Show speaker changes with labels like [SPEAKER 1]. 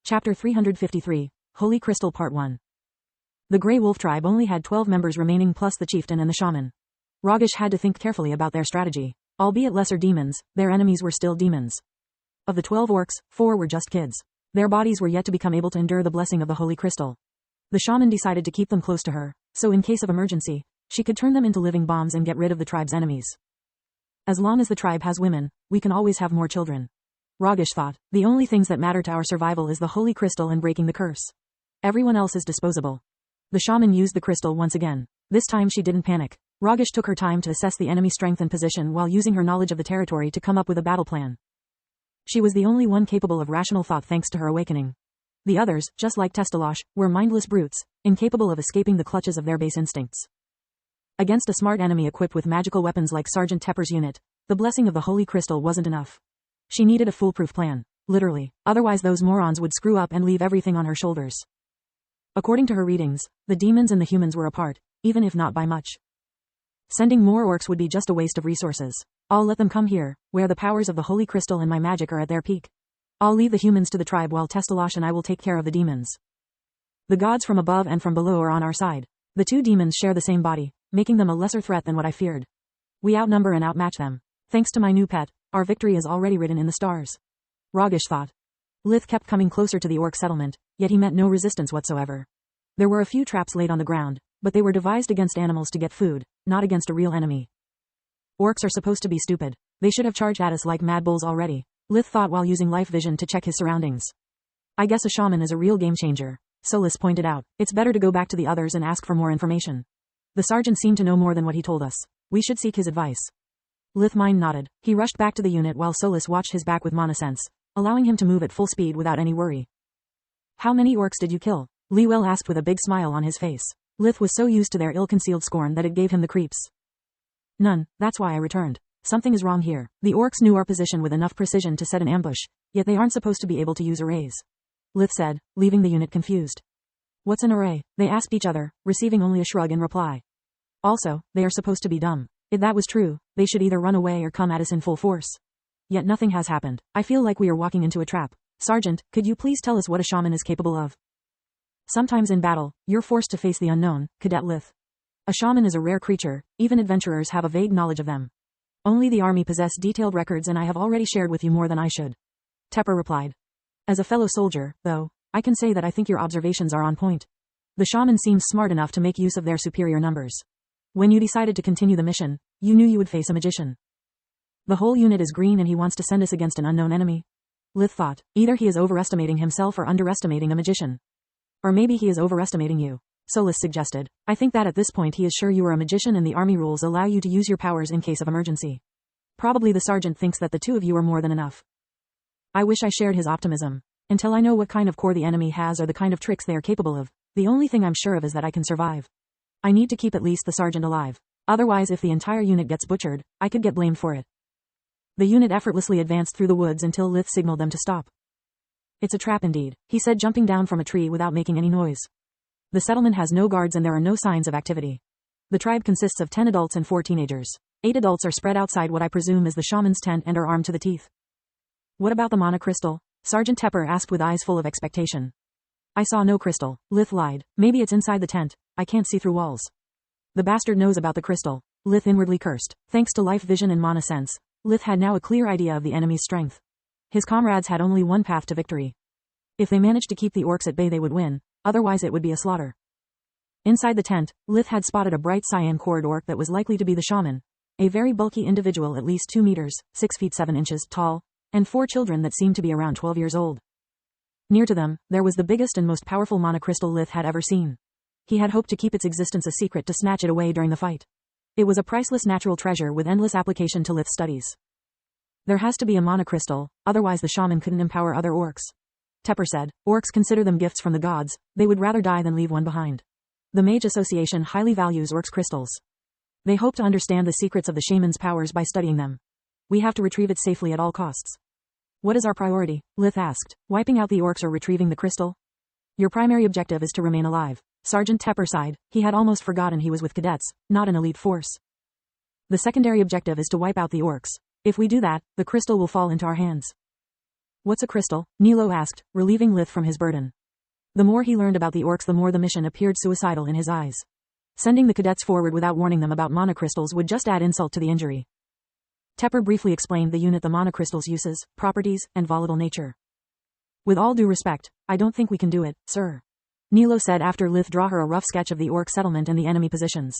[SPEAKER 1] Chapter 353, Holy Crystal Part 1. The Grey Wolf tribe only had 12 members remaining plus the chieftain and the shaman. Ragesh had to think carefully about their strategy. Albeit lesser demons, their enemies were still demons. Of the 12 orcs, 4 were just kids. Their bodies were yet to become able to endure the blessing of the Holy Crystal. The shaman decided to keep them close to her, so in case of emergency, she could turn them into living bombs and get rid of the tribe's enemies. As long as the tribe has women, we can always have more children. Ragesh thought, the only things that matter to our survival is the Holy Crystal and breaking the curse. Everyone else is disposable. The shaman used the crystal once again. This time she didn't panic. Ragesh took her time to assess the enemy strength and position while using her knowledge of the territory to come up with a battle plan. She was the only one capable of rational thought thanks to her awakening. The others, just like Testalosh, were mindless brutes, incapable of escaping the clutches of their base instincts. Against a smart enemy equipped with magical weapons like Sergeant Tepper's unit, the blessing of the Holy Crystal wasn't enough. She needed a foolproof plan, literally, otherwise those morons would screw up and leave everything on her shoulders. According to her readings, the demons and the humans were apart, even if not by much. Sending more orcs would be just a waste of resources. I'll let them come here, where the powers of the Holy Crystal and my magic are at their peak. I'll leave the humans to the tribe while Testalosh and I will take care of the demons. The gods from above and from below are on our side. The two demons share the same body, making them a lesser threat than what I feared. We outnumber and outmatch them. Thanks to my new pet, our victory is already written in the stars. Ragesh thought. Lith kept coming closer to the orc settlement, yet he met no resistance whatsoever. There were a few traps laid on the ground, but they were devised against animals to get food, not against a real enemy. Orcs are supposed to be stupid. They should have charged at us like mad bulls already, Lith thought while using life vision to check his surroundings. I guess a shaman is a real game changer, Solis pointed out. It's better to go back to the others and ask for more information. The sergeant seemed to know more than what he told us. We should seek his advice. Lith mind nodded. He rushed back to the unit while Solis watched his back with monosense, allowing him to move at full speed without any worry. How many orcs did you kill? Lewell asked with a big smile on his face. Lith was so used to their ill-concealed scorn that it gave him the creeps. None, that's why I returned. Something is wrong here. The orcs knew our position with enough precision to set an ambush, yet they aren't supposed to be able to use arrays. Lith said, leaving the unit confused. What's an array? They asked each other, receiving only a shrug in reply. Also, they are supposed to be dumb. If that was true, they should either run away or come at us in full force. Yet nothing has happened. I feel like we are walking into a trap. Sergeant, could you please tell us what a shaman is capable of? Sometimes in battle, you're forced to face the unknown, Cadet Lith. A shaman is a rare creature, even adventurers have a vague knowledge of them. Only the army possess detailed records and I have already shared with you more than I should. Tepper replied. As a fellow soldier, though, I can say that I think your observations are on point. The shaman seems smart enough to make use of their superior numbers. When you decided to continue the mission, you knew you would face a magician. The whole unit is green and he wants to send us against an unknown enemy. Lith thought, either he is overestimating himself or underestimating a magician. Or maybe he is overestimating you, Solis suggested. I think that at this point he is sure you are a magician and the army rules allow you to use your powers in case of emergency. Probably the sergeant thinks that the two of you are more than enough. I wish I shared his optimism. Until I know what kind of core the enemy has or the kind of tricks they are capable of, the only thing I'm sure of is that I can survive. I need to keep at least the sergeant alive. Otherwise if the entire unit gets butchered, I could get blamed for it. The unit effortlessly advanced through the woods until Lith signaled them to stop. It's a trap indeed, he said jumping down from a tree without making any noise. The settlement has no guards and there are no signs of activity. The tribe consists of 10 adults and 4 teenagers. 8 adults are spread outside what I presume is the shaman's tent and are armed to the teeth. What about the mana crystal? Sergeant Tepper asked with eyes full of expectation. I saw no crystal, Lith lied. Maybe it's inside the tent, I can't see through walls. The bastard knows about the crystal, Lith inwardly cursed. Thanks to life vision and mana sense, Lith had now a clear idea of the enemy's strength. His comrades had only one path to victory. If they managed to keep the orcs at bay they would win, otherwise it would be a slaughter. Inside the tent, Lith had spotted a bright cyan-cored orc that was likely to be the shaman. A very bulky individual at least 2 meters, 6 feet 7 inches, tall, and 4 children that seemed to be around 12 years old. Near to them, there was the biggest and most powerful mana crystal Lith had ever seen. He had hoped to keep its existence a secret to snatch it away during the fight. It was a priceless natural treasure with endless application to Lith's studies. There has to be a mana crystal, otherwise the shaman couldn't empower other orcs. Tepper said, orcs consider them gifts from the gods, they would rather die than leave one behind. The Mage Association highly values orcs' crystals. They hope to understand the secrets of the shaman's powers by studying them. We have to retrieve it safely at all costs. What is our priority? Lith asked. Wiping out the orcs or retrieving the crystal? Your primary objective is to remain alive. Sergeant Tepper sighed. He had almost forgotten he was with cadets, not an elite force. The secondary objective is to wipe out the orcs. If we do that, the crystal will fall into our hands. What's a crystal? Nilo asked, relieving Lith from his burden. The more he learned about the orcs, the more the mission appeared suicidal in his eyes. Sending the cadets forward without warning them about monocrystals would just add insult to the injury. Tepper briefly explained the unit, the monocrystal's uses, properties, and volatile nature. With all due respect, I don't think we can do it, sir. Nilo said after Lith drew her a rough sketch of the orc settlement and the enemy positions.